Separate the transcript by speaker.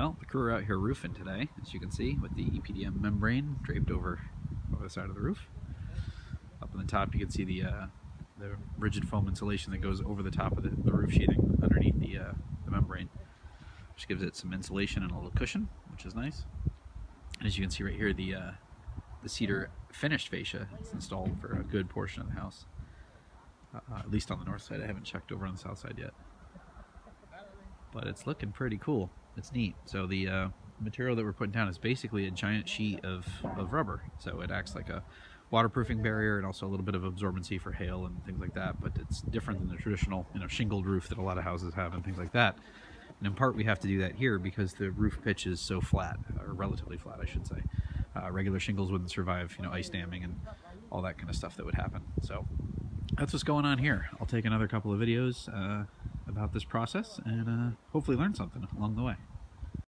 Speaker 1: Well, the crew are out here roofing today, as you can see, with the EPDM membrane draped over the side of the roof. Up on the top, you can see the rigid foam insulation that goes over the top of the roof sheeting underneath the membrane, which gives it some insulation and a little cushion, which is nice. And as you can see right here, the cedar finished fascia is installed for a good portion of the house, at least on the north side. I haven't checked over on the south side yet, but it's looking pretty cool. It's neat. So the material that we're putting down is basically a giant sheet of rubber, so it acts like a waterproofing barrier and also a little bit of absorbency for hail and things like that, but it's different than the traditional shingled roof that a lot of houses have and things like that. And in part we have to do that here because the roof pitch is so flat, or relatively flat I should say. Regular shingles wouldn't survive ice damming and all that kind of stuff that would happen. So that's what's going on here. I'll take another couple of videos about this process and hopefully learn something along the way.